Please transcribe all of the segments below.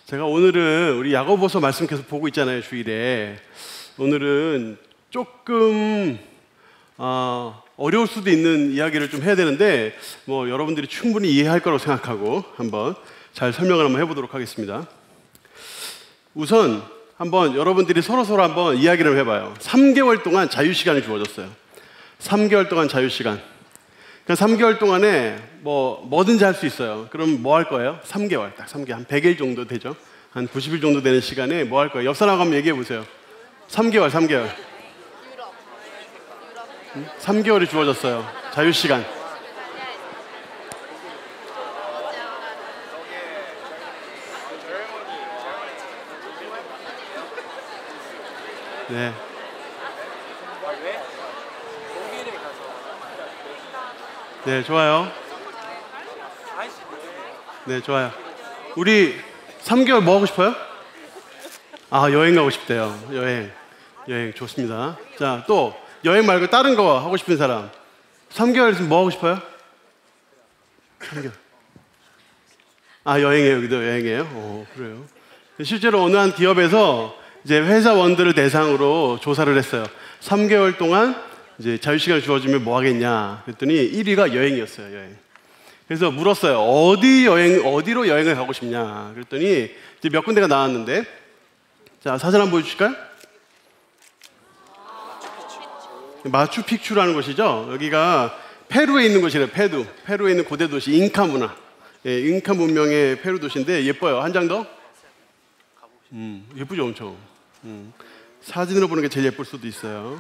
제가 오늘은 우리 야고보서 말씀 계속 보고 있잖아요, 주일에. 오늘은 조금 어려울 수도 있는 이야기를 좀 해야 되는데 여러분들이 충분히 이해할 거라고 생각하고 한번 잘 설명을 한번 해보도록 하겠습니다. 우선 한번 여러분들이 서로 한번 이야기를 해봐요. 3개월 동안 자유시간이 주어졌어요. 3개월 동안 자유시간. 그러니까 3개월 동안에 뭐든지 할 수 있어요. 그럼 뭐 할 거예요? 3개월, 딱 3개월, 한 100일 정도 되죠. 한 90일 정도 되는 시간에 뭐 할 거예요? 옆 사람 한번 얘기해 보세요. 3개월. 3개월이 주어졌어요. 자유시간. 네. 네, 좋아요. 네, 좋아요. 우리 3개월 뭐 하고 싶어요? 여행 가고 싶대요. 여행 좋습니다. 자, 또 여행 말고 다른 거 하고 싶은 사람. 3개월 있으면 뭐 하고 싶어요? 3개월. 여행해요. 여기도 여행해요? 그래요. 실제로 어느 한 기업에서 이제 회사원들을 대상으로 조사를 했어요. 3개월 동안 이제 자유시간이 주어지면 뭐 하겠냐 그랬더니 1위가 여행이었어요. 여행. 그래서 물었어요. 어디로 여행을 가고 싶냐 그랬더니 이제 몇 군데가 나왔는데, 자, 사진 한번 보여주실까요? 마추픽추라는 곳이죠. 여기가 페루에 있는 곳이래요. 페루에 있는 고대 도시 잉카 문화. 잉카 문명의 페루 도시인데 예뻐요. 한 장 더? 예쁘죠, 엄청. 사진으로 보는 게 제일 예쁠 수도 있어요.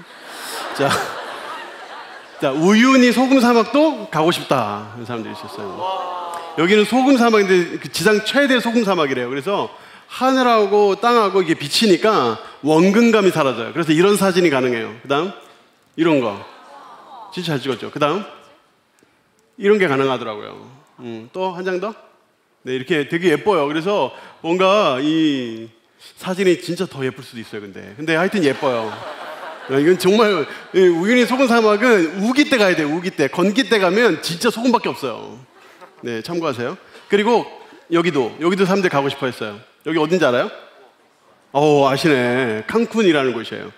자, 우유니 소금 사막도 가고 싶다 이런 사람들이 있었어요. 여기는 소금 사막인데 지상 최대 소금 사막이래요. 그래서 하늘하고 땅하고 이게 비치니까 원근감이 사라져요. 그래서 이런 사진이 가능해요. 그 다음 이런 거 진짜 잘 찍었죠. 그 다음 이런 게 가능하더라고요. 또 한 장 더? 네, 이렇게 되게 예뻐요. 그래서 뭔가 이 사진이 진짜 더 예쁠 수도 있어요. 근데 하여튼 예뻐요. 이건 정말 우유니 소금 사막은 우기 때 가야 돼요. 우기 때. 건기 때 가면 진짜 소금밖에 없어요. 네, 참고하세요. 그리고 여기도 사람들이 가고 싶어 했어요. 여기 어딘지 알아요? 아시네. 칸쿤이라는 곳이에요.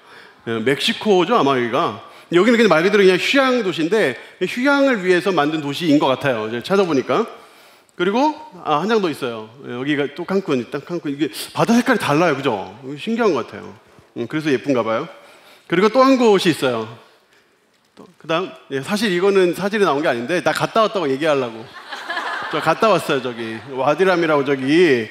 멕시코죠, 아마 여기가. 여기는 그냥 말 그대로 그냥 휴양 도시인데 휴양을 위해서 만든 도시인 것 같아요. 제가 찾아보니까. 그리고 한 장 더 있어요. 여기가 또 칸쿤. 일단 칸쿤. 이게 바다 색깔이 달라요, 그죠? 신기한 것 같아요. 그래서 예쁜가 봐요. 그리고 또 한 곳이 있어요. 그 다음, 사실 이거는 사진에 나온 게 아닌데, 나 갔다 왔다고 얘기하려고. 저 갔다 왔어요, 저기. 와디람이라고 저기,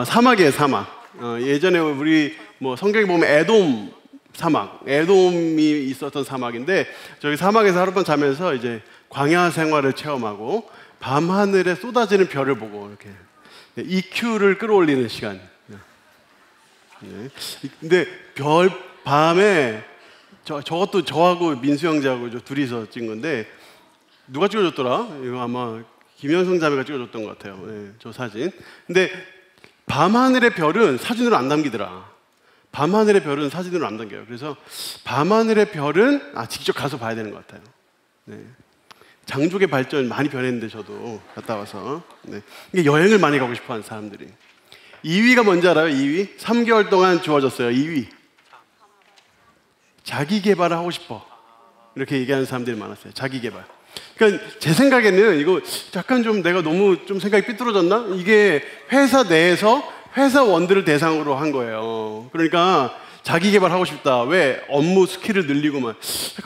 사막이에요, 사막. 예전에 우리 성경에 보면 에돔 사막, 에돔이 있었던 사막인데, 저기 사막에서 하룻밤 자면서 이제 광야 생활을 체험하고, 밤하늘에 쏟아지는 별을 보고, 이렇게. EQ를 끌어올리는 시간. 근데 밤에 저것도 저하고 민수 형제하고 둘이서 찍은 건데 누가 찍어줬더라? 이거 아마 김현성 자매가 찍어줬던 것 같아요. 저 사진. 근데 밤하늘의 별은 사진으로 안 담기더라. 밤하늘의 별은 사진으로 안 담겨요. 그래서 밤하늘의 별은 직접 가서 봐야 되는 것 같아요. 장족의 발전 많이 변했는데 저도 갔다 와서 이게 여행을 많이 가고 싶어하는 사람들이. 2위가 뭔지 알아요? 2위? 3개월 동안 주어졌어요. 2위. 자기 개발을 하고 싶어. 이렇게 얘기하는 사람들이 많았어요. 자기 개발. 그러니까 제 생각에는 이거 약간 좀 내가 너무 좀 생각이 삐뚤어졌나? 이게 회사 내에서 회사원들을 대상으로 한 거예요. 그러니까 자기 개발하고 싶다. 왜? 업무 스킬을 늘리고만.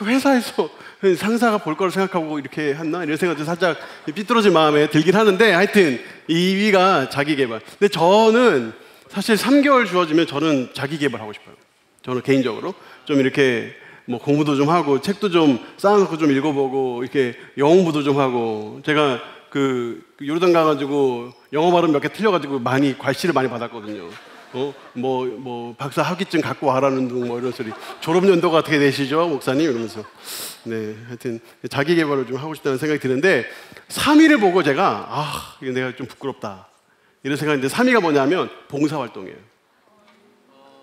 회사에서 상사가 볼 거를 생각하고 이렇게 했나? 이런 생각도 살짝 삐뚤어진 마음에 들긴 하는데 하여튼 2위가 자기 개발. 근데 저는 사실 3개월 주어지면 저는 자기 개발하고 싶어요. 저는 개인적으로 좀 이렇게 공부도 좀 하고 책도 좀 쌓아놓고 좀 읽어보고 이렇게 영어 공부도 좀 하고. 제가 그 요르단 가가지고 영어 발음 몇 개 틀려가지고 괄시를 많이 받았거든요. 박사 학위증 갖고 와라는 둥 이런 소리. 졸업 연도가 어떻게 되시죠, 목사님? 이러면서. 네, 하여튼 자기 개발을 좀 하고 싶다는 생각이 드는데 3위를 보고 제가 이거 내가 좀 부끄럽다 이런 생각인데 3위가 뭐냐면 봉사활동이에요.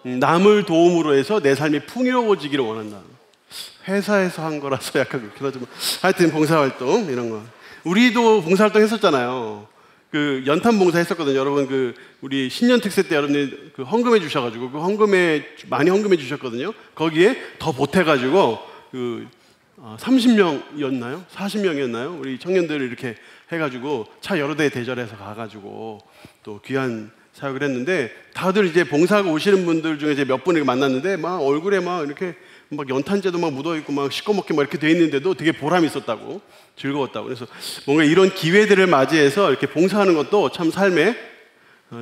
남을 도움으로 해서 내 삶이 풍요로워지기를 원한다. 회사에서 한 거라서 약간 그렇긴 하지만 하여튼 봉사활동 이런 거. 우리도 봉사활동 했었잖아요. 그 연탄 봉사 했었거든요. 여러분 그 우리 신년 특세 때 여러분들이 그 헌금해 주셔가지고 그 헌금에 많이 헌금해 주셨거든요. 거기에 더 보태가지고 그 30명이었나요? 40명이었나요? 우리 청년들을 이렇게 해가지고 차 여러 대 대절해서 가가지고 또 귀한 사역을 했는데 다들 이제 봉사하고 오시는 분들 중에 이제 몇 분을 만났는데 막 얼굴에 막 이렇게 막 연탄재도 막 묻어있고 막 시꺼멓게 막 이렇게 돼 있는데도 되게 보람이 있었다고, 즐거웠다고. 그래서 뭔가 이런 기회들을 맞이해서 이렇게 봉사하는 것도 참 삶에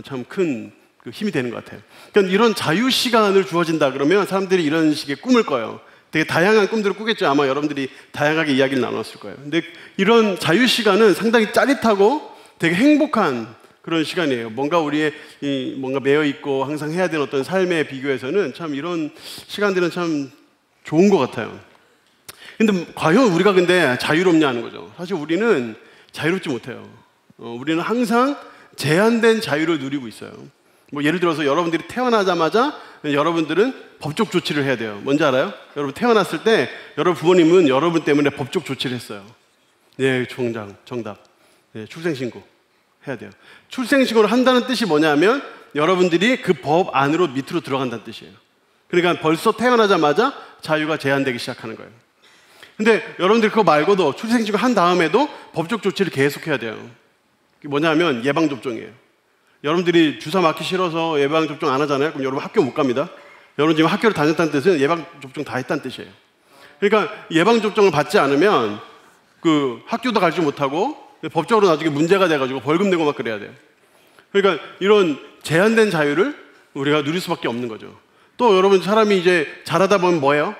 참 큰 그 힘이 되는 것 같아요. 그러니까 이런 자유 시간을 주어진다 그러면 사람들이 이런 식의 꿈을 꿔요. 되게 다양한 꿈들을 꾸겠죠. 아마 여러분들이 다양하게 이야기를 나눴을 거예요. 근데 이런 자유 시간은 상당히 짜릿하고 되게 행복한 그런 시간이에요. 뭔가 우리의 뭔가 매여 있고 항상 해야 되는 어떤 삶에 비교해서는 참 이런 시간들은 참 좋은 것 같아요. 근데 과연 우리가 근데 자유롭냐 하는 거죠. 사실 우리는 자유롭지 못해요. 우리는 항상 제한된 자유를 누리고 있어요. 뭐 예를 들어서 여러분들이 태어나자마자 여러분들은 법적 조치를 해야 돼요. 뭔지 알아요? 여러분 태어났을 때 여러분 부모님은 여러분 때문에 법적 조치를 했어요. 네, 정답. 네, 출생신고 해야 돼요. 출생신고를 한다는 뜻이 뭐냐면 여러분들이 그 법 안으로 밑으로 들어간다는 뜻이에요. 그러니까 벌써 태어나자마자 자유가 제한되기 시작하는 거예요. 근데 여러분들 그거 말고도 출생신고 한 다음에도 법적 조치를 계속해야 돼요. 그게 뭐냐면 예방접종이에요. 여러분들이 주사 맞기 싫어서 예방접종 안 하잖아요. 그럼 여러분 학교 못 갑니다. 여러분 지금 학교를 다녔다는 뜻은 예방접종 다 했다는 뜻이에요. 그러니까 예방접종을 받지 않으면 그 학교도 가지 못하고 법적으로 나중에 문제가 돼가지고 벌금 내고 막 그래야 돼요. 그러니까 이런 제한된 자유를 우리가 누릴 수밖에 없는 거죠. 또 여러분 사람이 이제 자라다 보면 뭐예요?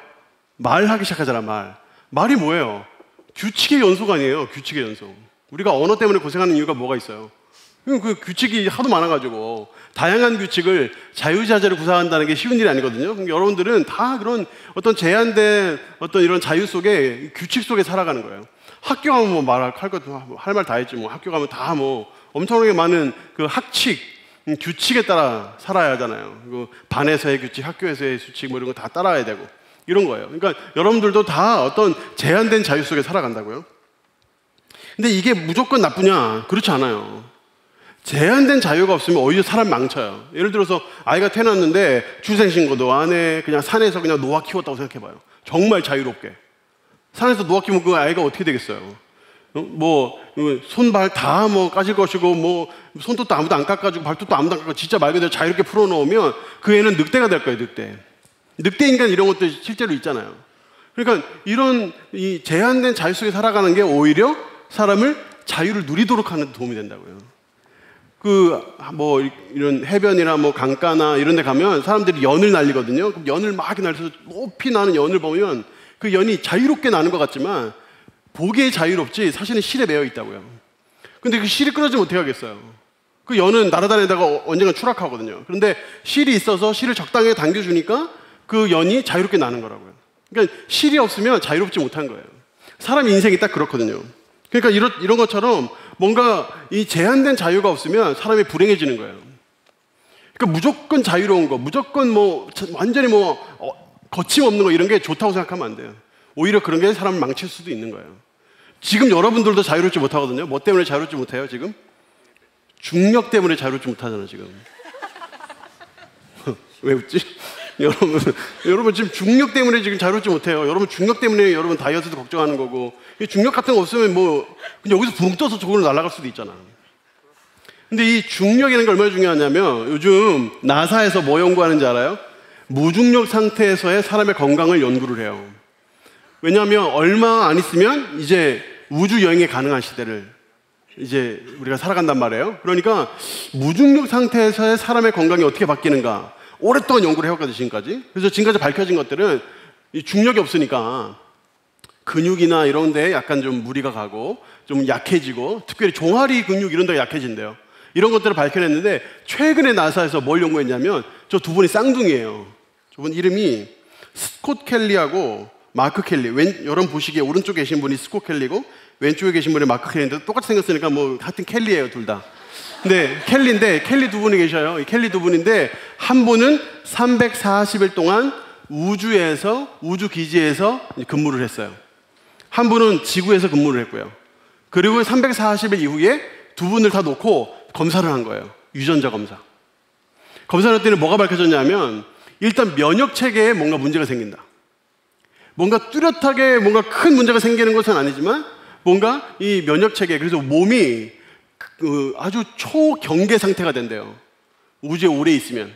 말하기 시작하잖아. 말이 뭐예요? 규칙의 연속 아니에요. 규칙의 연속. 우리가 언어 때문에 고생하는 이유가 뭐가 있어요? 그 규칙이 하도 많아가지고 다양한 규칙을 자유자재로 구사한다는 게 쉬운 일이 아니거든요. 그러니까 여러분들은 다 그런 어떤 제한된 어떤 이런 자유 속에 규칙 속에 살아가는 거예요. 학교 가면 뭐 말할 것도 할 말 다 했지 뭐. 학교 가면 다 뭐 엄청나게 많은 그 학칙, 규칙에 따라 살아야 하잖아요. 그 반에서의 규칙, 학교에서의 수칙 뭐 이런 거 다 따라야 되고 이런 거예요. 그러니까 여러분들도 다 어떤 제한된 자유 속에 살아간다고요. 근데 이게 무조건 나쁘냐? 그렇지 않아요. 제한된 자유가 없으면 오히려 사람 망쳐요. 예를 들어서 아이가 태어났는데 출생신고도 안 해. 그냥 산에서 그냥 노아 키웠다고 생각해봐요. 정말 자유롭게. 산에서 노아 키우면 그 아이가 어떻게 되겠어요? 뭐 손발 다 뭐 까질 것이고 뭐 손톱도 아무도 안 깎아주고 발톱도 아무도 안 깎아주고 진짜 말 그대로 자유롭게 풀어놓으면 그 애는 늑대가 될 거예요. 늑대 인간 이런 것도 실제로 있잖아요. 그러니까 이런 이 제한된 자유 속에 살아가는 게 오히려 사람을 자유를 누리도록 하는 데 도움이 된다고요. 뭐 이런 해변이나 뭐 강가나 이런 데 가면 사람들이 연을 날리거든요. 그럼 연을 막 날려서 높이 나는 연을 보면 그 연이 자유롭게 나는 것 같지만 보기에 자유롭지 사실은 실에 매여 있다고요. 근데 그 실이 끊어지면 어떻게 하겠어요? 그 연은 날아다니다가 언젠가 추락하거든요. 그런데 실이 있어서 실을 적당히 당겨주니까 그 연이 자유롭게 나는 거라고요. 그러니까 실이 없으면 자유롭지 못한 거예요. 사람 인생이 딱 그렇거든요. 그러니까 이런 것처럼 뭔가 이 제한된 자유가 없으면 사람이 불행해지는 거예요. 그러니까 무조건 자유로운 거, 무조건 뭐 완전히 뭐 거침없는 거 이런 게 좋다고 생각하면 안 돼요. 오히려 그런 게 사람을 망칠 수도 있는 거예요. 지금 여러분들도 자유롭지 못하거든요. 뭐 때문에 자유롭지 못해요 지금? 중력 때문에 자유롭지 못하잖아요 지금. 왜 웃지? 여러분 지금 중력 때문에 지금 자유롭지 못해요. 여러분 중력 때문에 여러분 다이어트도 걱정하는 거고 중력 같은 거 없으면 뭐 그냥 여기서 붕 떠서 저걸로 날아갈 수도 있잖아. 근데 이 중력이라는 게 얼마나 중요하냐면 요즘 나사에서 뭐 연구하는지 알아요? 무중력 상태에서의 사람의 건강을 연구를 해요. 왜냐하면 얼마 안 있으면 이제 우주 여행이 가능한 시대를 이제 우리가 살아간단 말이에요. 그러니까 무중력 상태에서의 사람의 건강이 어떻게 바뀌는가 오랫동안 연구를 해왔거든요 지금까지. 그래서 지금까지 밝혀진 것들은 이 중력이 없으니까 근육이나 이런 데에 약간 좀 무리가 가고 좀 약해지고 특별히 종아리 근육 이런 데가 약해진대요. 이런 것들을 밝혀냈는데 최근에 나사에서 뭘 연구했냐면 저 두 분이 쌍둥이에요. 저분 이름이 스콧 켈리하고 마크 켈리. 여러분 보시기에 오른쪽에 계신 분이 스콧 켈리고 왼쪽에 계신 분이 마크 켈리인데 똑같이 생겼으니까 뭐 같은 켈리예요 둘 다. 근데 켈리인데 켈리 두 분이 계셔요. 이 켈리 두 분인데 한 분은 340일 동안 우주 기지에서 근무를 했어요. 한 분은 지구에서 근무를 했고요. 그리고 340일 이후에 두 분을 다 놓고 검사를 한 거예요. 유전자 검사. 검사를 했더니 뭐가 밝혀졌냐면 일단 면역 체계에 뭔가 문제가 생긴다. 뭔가 뚜렷하게 뭔가 큰 문제가 생기는 것은 아니지만 뭔가 이 면역 체계, 그래서 몸이 아주 초경계 상태가 된대요. 우주에 오래 있으면.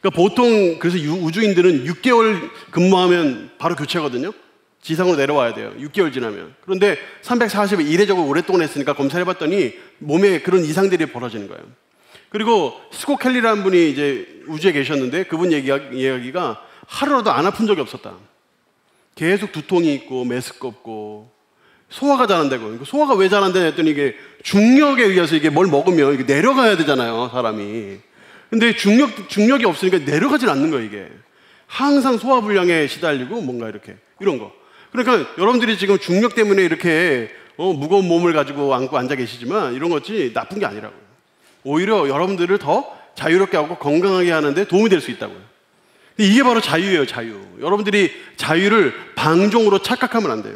그러니까 보통 그래서 우주인들은 6개월 근무하면 바로 교체하거든요. 지상으로 내려와야 돼요. 6개월 지나면. 그런데 340일 이례적으로 오랫동안 했으니까 검사를 해봤더니 몸에 그런 이상들이 벌어지는 거예요. 그리고 스콧 켈리라는 분이 이제 우주에 계셨는데 그분 이야기가 하루라도 안 아픈 적이 없었다. 계속 두통이 있고 메스껍고 소화가 잘 안 되고. 소화가 왜 잘 안 되냐 했더니 이게 중력에 의해서 이게 뭘 먹으면 이게 내려가야 되잖아요, 사람이. 근데 중력이 없으니까 내려가질 않는 거예요, 이게. 항상 소화불량에 시달리고 뭔가 이렇게 이런 거. 그러니까 여러분들이 지금 중력 때문에 이렇게 무거운 몸을 가지고 안고 앉아 계시지만 이런 것이 나쁜 게 아니라고요. 오히려 여러분들을 더 자유롭게 하고 건강하게 하는데 도움이 될 수 있다고요. 이게 바로 자유예요, 자유. 여러분들이 자유를 방종으로 착각하면 안 돼요.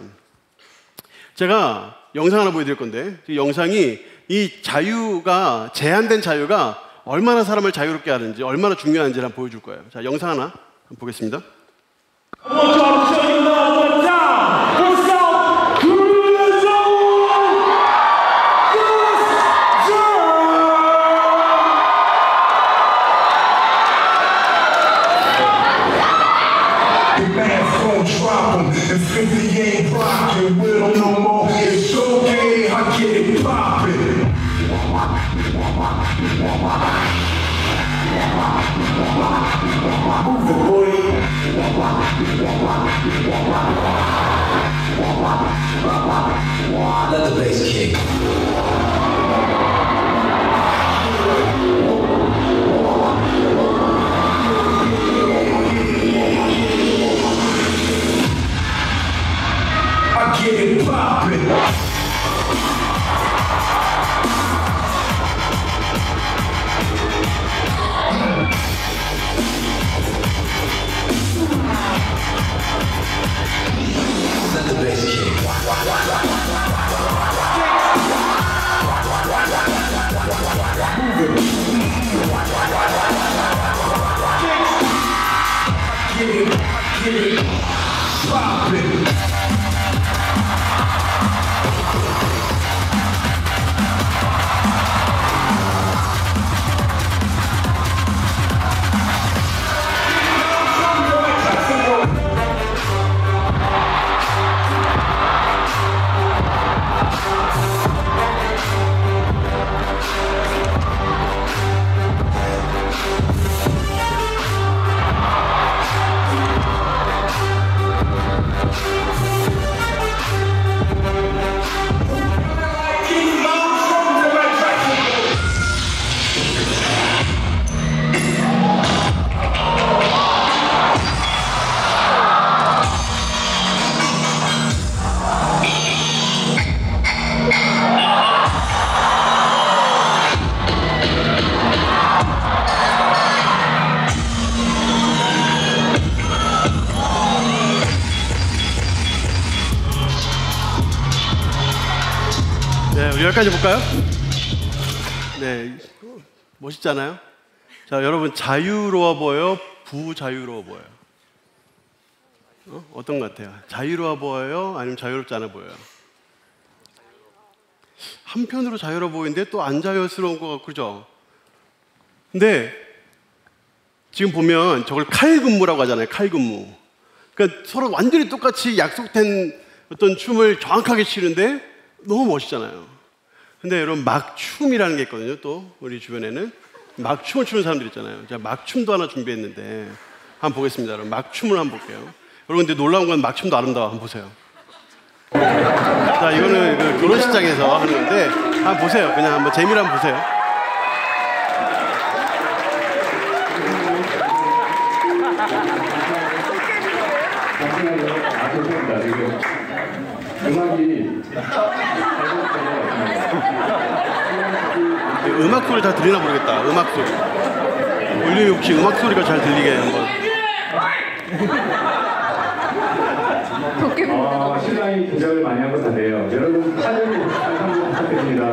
제가 영상 하나 보여드릴 건데 이 영상이 이 자유가, 제한된 자유가 얼마나 사람을 자유롭게 하는지, 얼마나 중요한지를 한번 보여줄 거예요. 자, 영상 하나 한번 보겠습니다. Let the bass kick. I get it poppin'. Let the bass kick. Get it, pop it. 네, 우리 여기까지 볼까요? 네, 멋있잖아요? 자, 여러분, 자유로워 보여요? 부자유로워 보여요? 어떤 것 같아요? 자유로워 보여요? 아니면 자유롭지 않아 보여요? 한편으로 자유로워 보이는데 또 안 자유스러운 것 같고, 그죠? 근데 지금 보면 저걸 칼근무라고 하잖아요, 칼근무. 그러니까 서로 완전히 똑같이 약속된 어떤 춤을 정확하게 추는데 너무 멋있잖아요. 근데 여러분, 막춤이라는 게 있거든요. 또 우리 주변에는 막춤을 추는 사람들 있잖아요. 제가 막춤도 하나 준비했는데 한번 보겠습니다. 여러분, 막춤을 한번 볼게요. 여러분, 근데 놀라운 건 막춤도 아름다워. 한번 보세요. 자, 이거는 그 결혼식장에서 하는 건데 한번 보세요. 그냥 한번 재미로 한번 보세요. 음악 소리 다 들리나 모르겠다. 음악 소리. 볼륨이 혹시 음악 소리가 잘 들리게 한번. 신랑이 긴장을 많이 한 것 같네요. 여러분 사진 한번 부탁드립니다.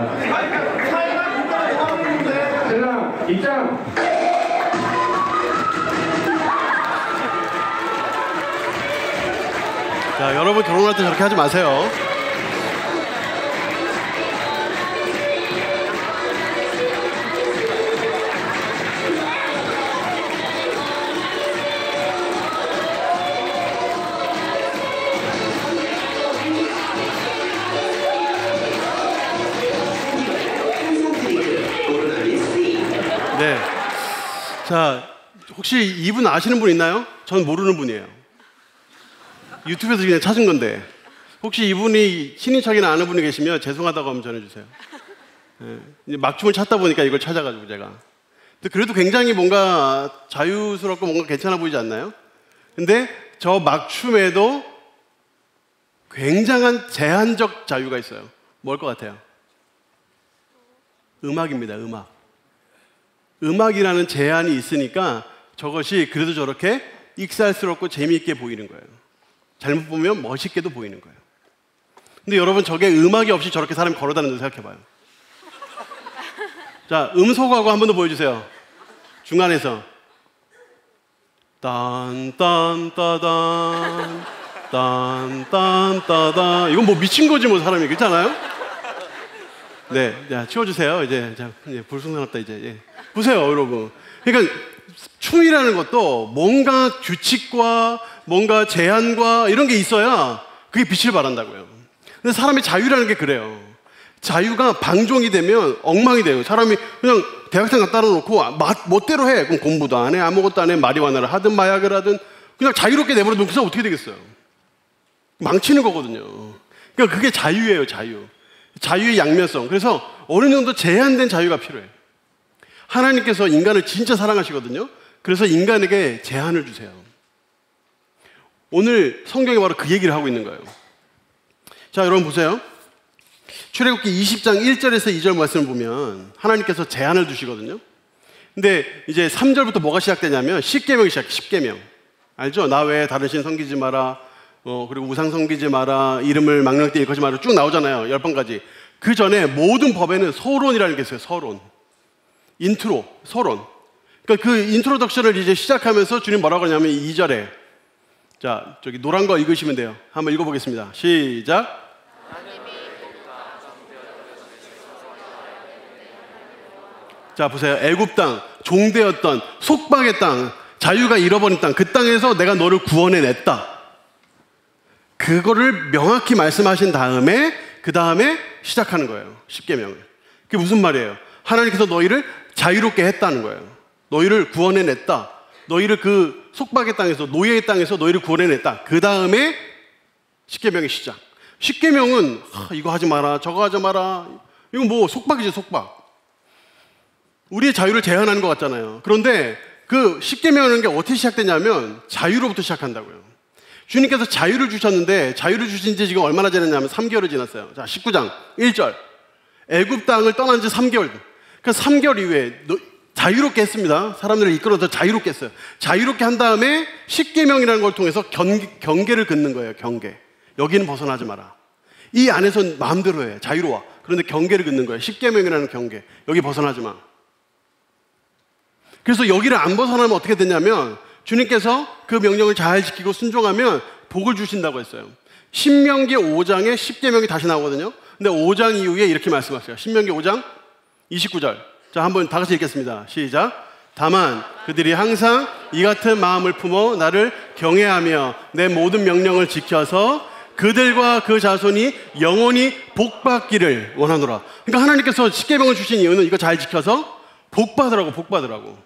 신랑 입장. 자, 여러분 결혼할 때 저렇게 하지 마세요. 네. 자, 혹시 이분 아시는 분 있나요? 전 모르는 분이에요. 유튜브에서 그냥 찾은 건데 혹시 이분이 친인척이나 아는 분이 계시면 죄송하다고 한번 전해주세요. 네. 이제 막춤을 찾다 보니까 이걸 찾아가지고 제가. 근데 그래도 굉장히 뭔가 자유스럽고 뭔가 괜찮아 보이지 않나요? 근데 저 막춤에도 굉장한 제한적 자유가 있어요. 뭘 것 같아요? 음악입니다. 음악이라는 제한이 있으니까 저것이 그래도 저렇게 익살스럽고 재미있게 보이는 거예요. 잘못 보면 멋있게도 보이는 거예요. 근데 여러분 저게 음악이 없이 저렇게 사람이 걸어다니는 거 생각해봐요. 자, 음소거하고 한 번 더 보여주세요. 중간에서 딴딴따단 딴딴따단 이건 뭐 미친 거지 뭐 사람이 그렇잖아요? 네, 자 치워주세요. 이제 불순산합다 이제. 예. 보세요, 여러분. 그러니까 춤이라는 것도 뭔가 규칙과 뭔가 제한과 이런 게 있어야 그게 빛을 발한다고요. 근데 사람의 자유라는 게 그래요. 자유가 방종이 되면 엉망이 돼요. 사람이 그냥 대학생 갖다 놓고 멋대로 해. 그럼 공부도 안 해, 아무것도 안 해, 마리화나를 하든 마약을 하든 그냥 자유롭게 내버려 놓고서 어떻게 되겠어요? 망치는 거거든요. 그러니까 그게 자유예요, 자유. 자유의 양면성. 그래서 어느 정도 제한된 자유가 필요해요. 하나님께서 인간을 진짜 사랑하시거든요. 그래서 인간에게 제한을 주세요. 오늘 성경이 바로 그 얘기를 하고 있는 거예요. 자, 여러분 보세요. 출애굽기 20장 1절에서 2절 말씀을 보면 하나님께서 제한을 주시거든요. 근데 이제 3절부터 뭐가 시작되냐면 10계명이 시작해. 10계명. 알죠? 나 외에 다른 신 섬기지 마라. 그리고 우상 섬기지 마라. 이름을 망령 때 일컫지 마라. 쭉 나오잖아요. 10번까지. 그 전에 모든 법에는 서론이라는 게 있어요. 서론. 인트로, 서론. 그러니까 그 인트로덕션을 이제 시작하면서 주님 뭐라고 하냐면 2절에 자, 저기 노란 거 읽으시면 돼요. 한번 읽어보겠습니다. 시작. 자, 보세요. 애굽 땅, 종되었던 속박의 땅, 자유가 잃어버린 땅, 그 땅에서 내가 너를 구원해냈다. 그거를 명확히 말씀하신 다음에 그 다음에 시작하는 거예요. 10계명을. 그게 무슨 말이에요? 하나님께서 너희를 자유롭게 했다는 거예요. 너희를 구원해냈다. 너희를 그 속박의 땅에서, 노예의 땅에서 너희를 구원해냈다. 그 다음에 10계명의 시작. 10계명은 이거 하지 마라, 저거 하지 마라. 이건 뭐 속박이지, 속박. 우리의 자유를 제한하는 것 같잖아요. 그런데 그 10계명이라는 게 어떻게 시작되냐면 자유로부터 시작한다고요. 주님께서 자유를 주셨는데 자유를 주신 지 지금 얼마나 지났냐면 3개월이 지났어요. 자, 19장 1절. 애굽 땅을 떠난 지 3개월. 그러니까 3개월 이후에 자유롭게 했습니다. 사람들을 이끌어서 자유롭게 했어요. 자유롭게 한 다음에 10계명이라는 걸 통해서 경계를 긋는 거예요. 경계. 여기는 벗어나지 마라. 이 안에선 마음대로 해. 자유로워. 그런데 경계를 긋는 거예요. 10계명이라는 경계. 여기 벗어나지 마. 그래서 여기를 안 벗어나면 어떻게 되냐면 주님께서 그 명령을 잘 지키고 순종하면 복을 주신다고 했어요. 신명기 5장에 10계명이 다시 나오거든요. 근데 5장 이후에 이렇게 말씀하세요. 신명기 5장 29절. 자, 한번 다 같이 읽겠습니다. 시작. 다만 그들이 항상 이 같은 마음을 품어 나를 경외하며 내 모든 명령을 지켜서 그들과 그 자손이 영원히 복받기를 원하노라. 그러니까 하나님께서 10계명을 주신 이유는 이거 잘 지켜서 복받으라고.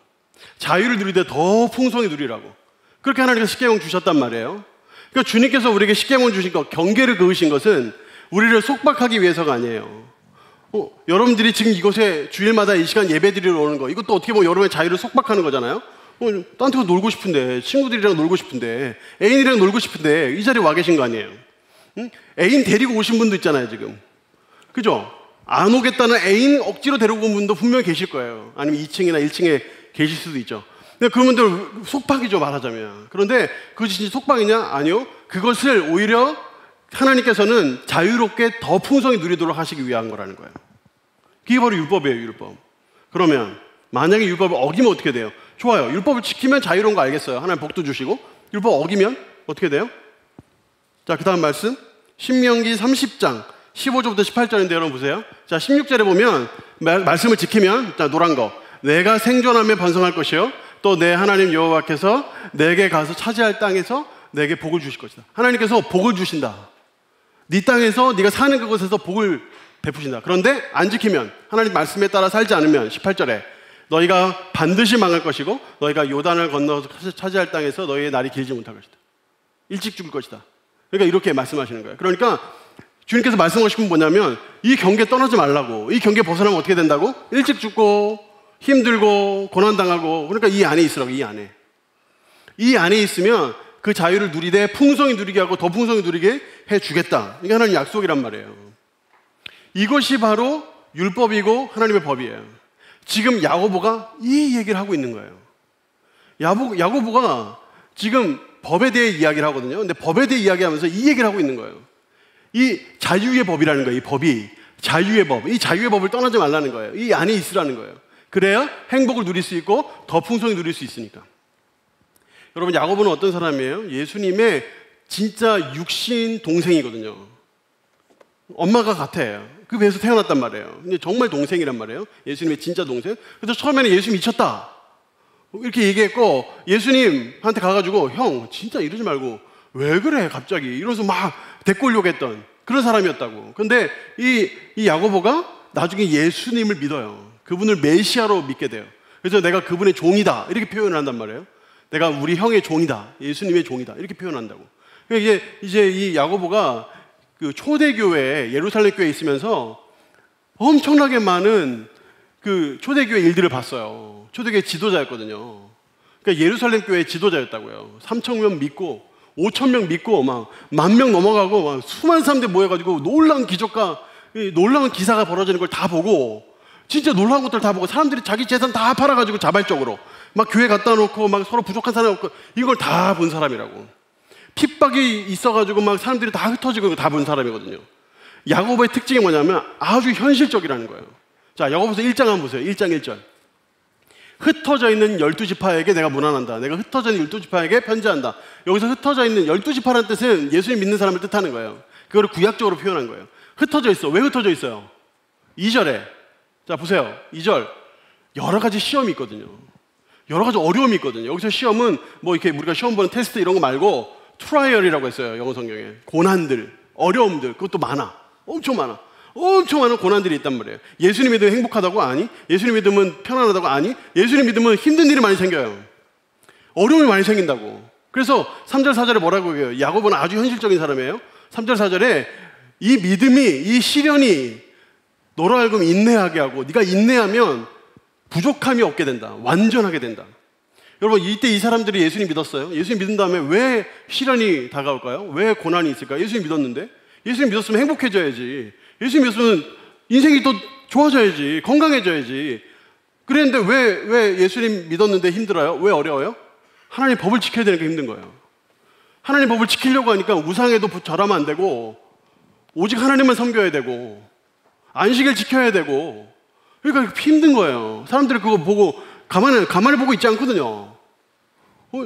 자유를 누리되 더 풍성히 누리라고. 그렇게 하나님께서 10계명 주셨단 말이에요. 그러니까 주님께서 우리에게 10계명 주신 것, 경계를 그으신 것은 우리를 속박하기 위해서가 아니에요. 여러분들이 지금 이곳에 주일마다 이 시간 예배 드리러 오는 거, 이것도 어떻게 보면 여러분의 자유를 속박하는 거잖아요. 딴 데서 놀고 싶은데, 친구들이랑 놀고 싶은데, 애인이랑 놀고 싶은데 이 자리에 와 계신 거 아니에요. 응? 애인 데리고 오신 분도 있잖아요, 지금. 그죠? 안 오겠다는 애인 억지로 데리고 온 분도 분명히 계실 거예요. 아니면 2층이나 1층에 계실 수도 있죠. 근데 그런 분들 속박이죠, 말하자면. 그런데 그것이 진짜 속박이냐? 아니요. 그것을 오히려 하나님께서는 자유롭게 더 풍성히 누리도록 하시기 위한 거라는 거예요. 그게 바로 율법이에요, 율법. 그러면 만약에 율법을 어기면 어떻게 돼요? 좋아요. 율법을 지키면 자유로운 거 알겠어요. 하나님 복도 주시고. 율법 어기면 어떻게 돼요? 자, 그 다음 말씀. 신명기 30장 15절부터 18절인데 여러분 보세요. 자, 16절에 보면 말씀을 지키면, 자, 노란 거. 내가 생존하며 번성할 것이요. 또 내 하나님 여호와께서 내게 가서 차지할 땅에서 내게 복을 주실 것이다. 하나님께서 복을 주신다. 네 땅에서 네가 사는 그곳에서 복을 베푸신다. 그런데 안 지키면, 하나님 말씀에 따라 살지 않으면 18절에 너희가 반드시 망할 것이고 너희가 요단을 건너서 차지할 땅에서 너희의 날이 길지 못할 것이다. 일찍 죽을 것이다. 그러니까 이렇게 말씀하시는 거예요. 그러니까 주님께서 말씀하시는 건 뭐냐면 이 경계 떠나지 말라고. 이 경계 벗어나면 어떻게 된다고? 일찍 죽고 힘들고 고난당하고. 그러니까 이 안에 있으라고. 이 안에. 이 안에 있으면 그 자유를 누리되 풍성히 누리게 하고 더 풍성히 누리게 해주겠다. 이게 하나님 약속이란 말이에요. 이것이 바로 율법이고 하나님의 법이에요. 지금 야고보가 이 얘기를 하고 있는 거예요. 야고보가 지금 법에 대해 이야기를 하거든요. 근데 법에 대해 이야기하면서 이 얘기를 하고 있는 거예요. 이 자유의 법이라는 거예요. 이 법이 자유의 법. 이 자유의 법을 떠나지 말라는 거예요. 이 안에 있으라는 거예요. 그래야 행복을 누릴 수 있고 더 풍성히 누릴 수 있으니까. 여러분, 야고보는 어떤 사람이에요? 예수님의 진짜 육신 동생이거든요. 엄마가 같아요. 그 배에서 태어났단 말이에요. 근데 정말 동생이란 말이에요. 예수님의 진짜 동생. 그래서 처음에는 예수 미쳤다 이렇게 얘기했고, 예수님한테 가가지고 형 진짜 이러지 말고 왜 그래 갑자기 이러면서 막 데리고 오려고 했던 그런 사람이었다고. 근데 이 야고보가 나중에 예수님을 믿어요. 그분을 메시아로 믿게 돼요. 그래서 내가 그분의 종이다 이렇게 표현을 한단 말이에요. 내가 우리 형의 종이다, 예수님의 종이다 이렇게 표현한다고. 그러니까 이제 이 야고보가 그 초대교회, 예루살렘 교회에 있으면서 엄청나게 많은 그 초대교회 일들을 봤어요. 초대교회 지도자였거든요. 그러니까 예루살렘 교회 지도자였다고요. 3,000명 믿고 5,000명 믿고 막 10,000명 넘어가고 막 수많은 사람들이 모여가지고 놀라운 기적과 놀라운 기사가 벌어지는 걸 다 보고, 진짜 놀라운 것들 다 보고 사람들이 자기 재산 다 팔아가지고 자발적으로 막 교회 갖다 놓고 막 서로 부족한 사람 없고 이걸 다 본 사람이라고. 핍박이 있어가지고 막 사람들이 다 흩어지고 다 본 사람이거든요. 야고보의 특징이 뭐냐면 아주 현실적이라는 거예요. 자, 야고보서 1장 한번 보세요. 1장 1절. 흩어져 있는 12지파에게 내가 문안한다. 내가 흩어져 있는 12지파에게 편지한다. 여기서 흩어져 있는 12지파라는 뜻은 예수님 믿는 사람을 뜻하는 거예요. 그거를 구약적으로 표현한 거예요. 흩어져 있어. 왜 흩어져 있어요? 2절에 자 보세요. 2절. 여러 가지 시험이 있거든요. 여러 가지 어려움이 있거든요. 여기서 시험은 뭐 이렇게 우리가 시험 보는 테스트 이런 거 말고 트라이얼이라고 했어요. 영어 성경에. 고난들, 어려움들, 그것도 많아. 엄청 많아. 엄청 많은 고난들이 있단 말이에요. 예수님 믿으면 행복하다고? 아니. 예수님 믿으면 편안하다고? 아니. 예수님 믿으면 힘든 일이 많이 생겨요. 어려움이 많이 생긴다고. 그래서 3절 4절에 뭐라고 해요? 야고보는 아주 현실적인 사람이에요. 3절 4절에 이 믿음이, 이 시련이 너로 하여금 인내하게 하고, 네가 인내하면 부족함이 없게 된다. 완전하게 된다. 여러분, 이때 이 사람들이 예수님 믿었어요. 예수님 믿은 다음에 왜 시련이 다가올까요? 왜 고난이 있을까요? 예수님 믿었는데? 예수님 믿었으면 행복해져야지. 예수님 믿었으면 인생이 더 좋아져야지. 건강해져야지. 그랬는데 왜 예수님 믿었는데 힘들어요? 왜 어려워요? 하나님 법을 지켜야 되니까 힘든 거예요. 하나님 법을 지키려고 하니까 우상에도 절하면 안 되고, 오직 하나님만 섬겨야 되고, 안식일 지켜야 되고, 그러니까 힘든 거예요. 사람들이 그거 보고 가만히 보고 있지 않거든요.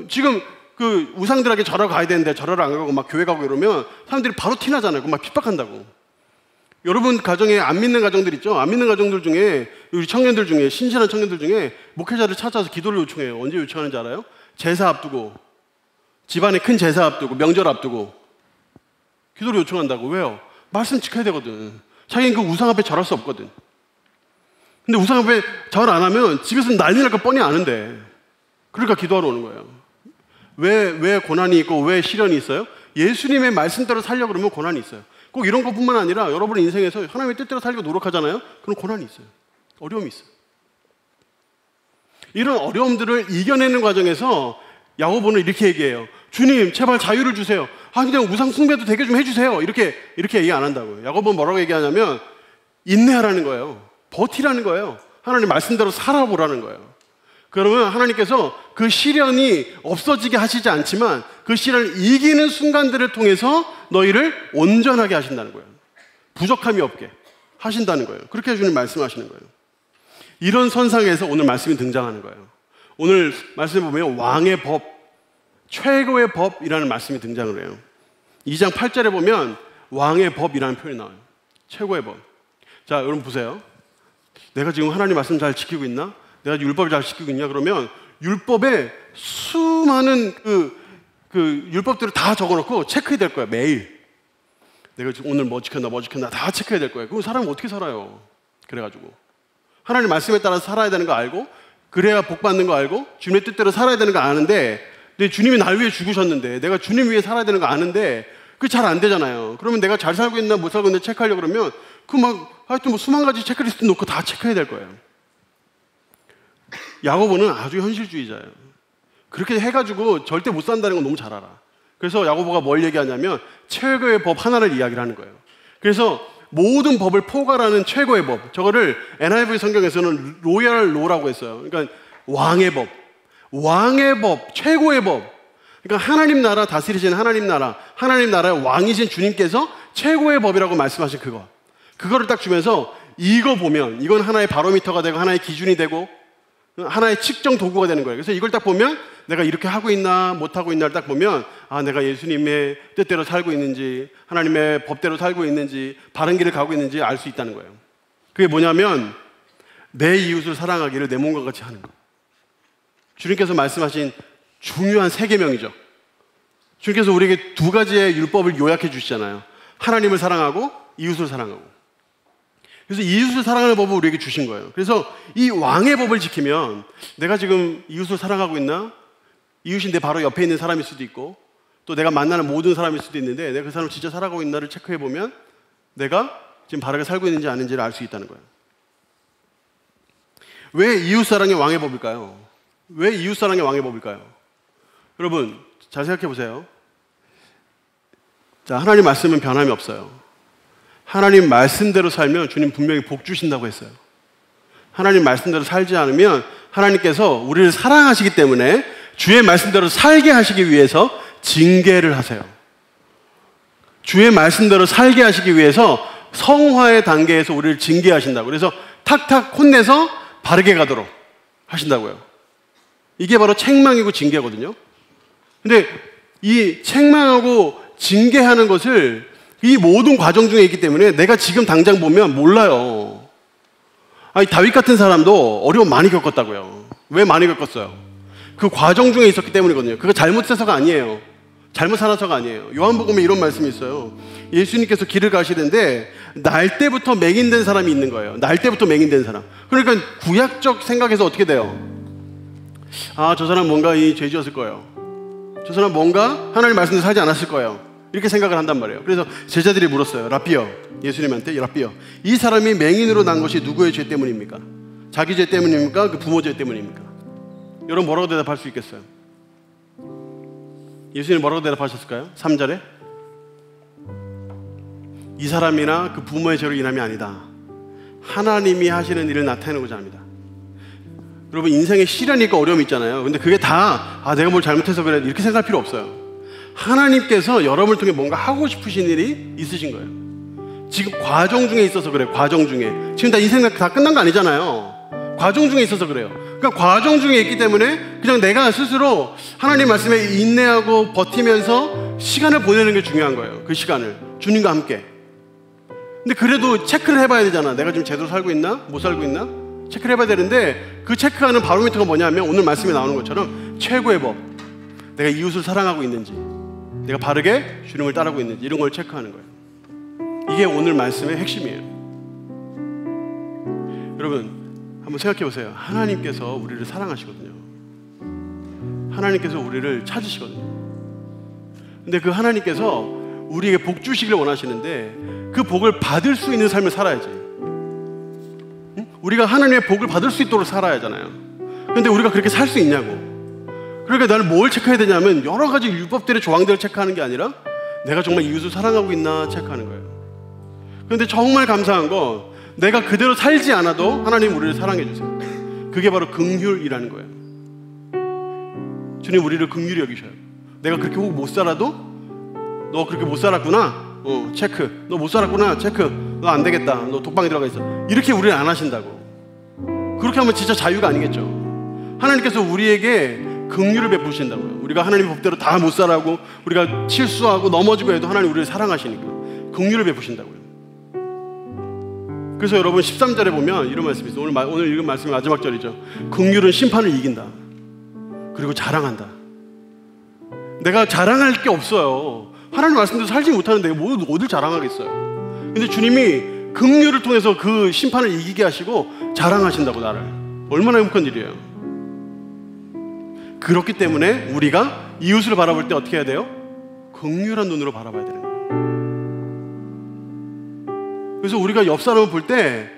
지금 그 우상들에게 절하러 가야 되는데 절하러 안 가고 막 교회 가고 이러면 사람들이 바로 티나잖아요. 막 핍박한다고. 여러분 가정에 안 믿는 가정들 있죠? 안 믿는 가정들 중에, 우리 청년들 중에, 신실한 청년들 중에 목회자를 찾아서 기도를 요청해요. 언제 요청하는지 알아요? 제사 앞두고, 집안에 큰 제사 앞두고, 명절 앞두고 기도를 요청한다고. 왜요? 말씀 지켜야 되거든. 자기는 그 우상 앞에 절할 수 없거든. 근데 우상 앞에 절 안 하면 집에서 난리 날 거 뻔히 아는데, 그러니까 기도하러 오는 거예요. 왜 고난이 있고 왜 시련이 있어요? 예수님의 말씀대로 살려고 그러면 고난이 있어요. 꼭 이런 것뿐만 아니라 여러분의 인생에서 하나님의 뜻대로 살려고 노력하잖아요. 그럼 고난이 있어요. 어려움이 있어요. 이런 어려움들을 이겨내는 과정에서 야고보는 이렇게 얘기해요. 주님, 제발 자유를 주세요. 그냥 우상 숭배도 되게 좀 해주세요. 이렇게 얘기 안 한다고요. 야고보는 뭐라고 얘기하냐면 인내하라는 거예요. 버티라는 거예요. 하나님 말씀대로 살아보라는 거예요. 그러면 하나님께서 그 시련이 없어지게 하시지 않지만 그 시련을 이기는 순간들을 통해서 너희를 온전하게 하신다는 거예요. 부족함이 없게 하신다는 거예요. 그렇게 주님 말씀하시는 거예요. 이런 선상에서 오늘 말씀이 등장하는 거예요. 오늘 말씀에 보면 왕의 법, 최고의 법이라는 말씀이 등장을 해요. 2장 8절에 보면 왕의 법이라는 표현이 나와요. 최고의 법. 자, 여러분 보세요. 내가 지금 하나님 말씀 잘 지키고 있나? 내가 율법을 잘 지키고 있냐? 그러면 율법에 수많은 그 율법들을 다 적어놓고 체크해야 될 거야, 매일. 내가 오늘 뭐 지켰나 다 체크해야 될 거야. 그럼 사람은 어떻게 살아요? 그래가지고 하나님 말씀에 따라서 살아야 되는 거 알고, 그래야 복 받는 거 알고, 주님의 뜻대로 살아야 되는 거 아는데, 근데 주님이 날 위해 죽으셨는데 내가 주님 위해 살아야 되는 거 아는데 그게 잘 안 되잖아요. 그러면 내가 잘 살고 있나 못 살고 있나 체크하려고 그러면 그 막 하여튼 뭐 수만 가지 체크리스트 놓고 다 체크해야 될 거예요. 야고보는 아주 현실주의자예요. 그렇게 해가지고 절대 못 산다는 건 너무 잘 알아. 그래서 야고보가 뭘 얘기하냐면 최고의 법 하나를 이야기를 하는 거예요. 그래서 모든 법을 포괄하는 최고의 법, 저거를 NIV 성경에서는 로얄 로라고 했어요. 그러니까 왕의 법, 최고의 법. 그러니까 하나님 나라 다스리시는 하나님 나라의 왕이신 주님께서 최고의 법이라고 말씀하신 그거를 딱 주면서 이거 보면 이건 하나의 바로미터가 되고 하나의 기준이 되고 하나의 측정 도구가 되는 거예요. 그래서 이걸 딱 보면 내가 이렇게 하고 있나 못하고 있나를 딱 보면 아, 내가 예수님의 뜻대로 살고 있는지 하나님의 법대로 살고 있는지 바른 길을 가고 있는지 알 수 있다는 거예요. 그게 뭐냐면 내 이웃을 사랑하기를 내 몸과 같이 하는 거. 주님께서 말씀하신 중요한 세 계명이죠. 주님께서 우리에게 두 가지의 율법을 요약해 주시잖아요. 하나님을 사랑하고 이웃을 사랑하고. 그래서 이웃을 사랑하는 법을 우리에게 주신 거예요. 그래서 이 왕의 법을 지키면 내가 지금 이웃을 사랑하고 있나? 이웃이 내 바로 옆에 있는 사람일 수도 있고 또 내가 만나는 모든 사람일 수도 있는데 내가 그 사람을 진짜 사랑하고 있나를 체크해 보면 내가 지금 바르게 살고 있는지 아닌지를 알 수 있다는 거예요. 왜 이웃사랑의 왕의 법일까요? 왜 이웃사랑의 왕의 법일까요? 여러분 잘 생각해 보세요. 자, 하나님 말씀은 변함이 없어요. 하나님 말씀대로 살면 주님 분명히 복 주신다고 했어요. 하나님 말씀대로 살지 않으면 하나님께서 우리를 사랑하시기 때문에 주의 말씀대로 살게 하시기 위해서 징계를 하세요. 주의 말씀대로 살게 하시기 위해서 성화의 단계에서 우리를 징계하신다고. 그래서 탁탁 혼내서 바르게 가도록 하신다고요. 이게 바로 책망이고 징계거든요. 근데 이 책망하고 징계하는 것을 이 모든 과정 중에 있기 때문에 내가 지금 당장 보면 몰라요. 아니, 다윗 같은 사람도 어려움 많이 겪었다고요. 왜 많이 겪었어요? 그 과정 중에 있었기 때문이거든요. 그거 잘못해서가 아니에요. 잘못 살아서가 아니에요. 요한복음에 이런 말씀이 있어요. 예수님께서 길을 가시는데 날 때부터 맹인된 사람이 있는 거예요. 날 때부터 맹인된 사람. 그러니까 구약적 생각에서 어떻게 돼요? 아, 저 사람 뭔가 이 죄 지었을 거예요. 저 사람 뭔가 하나님 말씀대로 살지 않았을 거예요. 이렇게 생각을 한단 말이에요. 그래서 제자들이 물었어요. 라삐요, 예수님한테 라삐요, 이 사람이 맹인으로 난 것이 누구의 죄 때문입니까? 자기 죄 때문입니까? 그 부모 죄 때문입니까? 여러분 뭐라고 대답할 수 있겠어요? 예수님 뭐라고 대답하셨을까요? 3절에 이 사람이나 그 부모의 죄로 인함이 아니다. 하나님이 하시는 일을 나타내고자 합니다. 여러분 인생에 시련이 있고 어려움이 있잖아요. 근데 그게 다 내가 뭘 잘못해서 그래 이렇게 생각할 필요 없어요. 하나님께서 여러분을 통해 뭔가 하고 싶으신 일이 있으신 거예요. 지금 과정 중에 있어서 그래요. 과정 중에. 지금 다 인생 다 끝난 거 아니잖아요. 과정 중에 있어서 그래요. 그러니까 과정 중에 있기 때문에 그냥 내가 스스로 하나님 말씀에 인내하고 버티면서 시간을 보내는 게 중요한 거예요. 그 시간을 주님과 함께. 근데 그래도 체크를 해봐야 되잖아. 내가 지금 제대로 살고 있나? 못 살고 있나? 체크를 해봐야 되는데 그 체크하는 바로미터가 뭐냐면 오늘 말씀에 나오는 것처럼 최고의 법, 내가 이웃을 사랑하고 있는지, 내가 바르게 주님을 따르고 있는지, 이런 걸 체크하는 거예요. 이게 오늘 말씀의 핵심이에요. 여러분 한번 생각해 보세요. 하나님께서 우리를 사랑하시거든요. 하나님께서 우리를 찾으시거든요. 근데 그 하나님께서 우리에게 복 주시기를 원하시는데 그 복을 받을 수 있는 삶을 살아야지. 응? 우리가 하나님의 복을 받을 수 있도록 살아야 하잖아요. 근데 우리가 그렇게 살 수 있냐고. 그러니까 나는 뭘 체크해야 되냐면 여러 가지 율법들의 조항들을 체크하는 게 아니라 내가 정말 이웃을 사랑하고 있나 체크하는 거예요. 그런데 정말 감사한 건 내가 그대로 살지 않아도 하나님 우리를 사랑해 주세요. 그게 바로 긍휼이라는 거예요. 주님 우리를 긍휼히 여기셔요. 내가 그렇게 혹 못 살아도 너 그렇게 못 살았구나, 체크. 너 못 살았구나, 체크. 너 안 되겠다, 너 독방에 들어가 있어. 이렇게 우리를 안 하신다고. 그렇게 하면 진짜 자유가 아니겠죠. 하나님께서 우리에게 긍휼을 베푸신다고요. 우리가 하나님의 법대로 다 못 살아고 우리가 실수하고 넘어지고 해도 하나님 우리를 사랑하시니까 긍휼을 베푸신다고요. 그래서 여러분 13절에 보면 이런 말씀이 있어요. 오늘 읽은 말씀이 마지막 절이죠. 긍휼은 심판을 이긴다. 그리고 자랑한다. 내가 자랑할 게 없어요. 하나님 말씀대로 살지 못하는데 뭐 어딜 자랑하겠어요. 근데 주님이 긍휼을 통해서 그 심판을 이기게 하시고 자랑하신다고, 나를. 얼마나 행복한 일이에요. 그렇기 때문에 우리가 이웃을 바라볼 때 어떻게 해야 돼요? 긍휼한 눈으로 바라봐야 되는 거예요. 그래서 우리가 옆 사람을 볼 때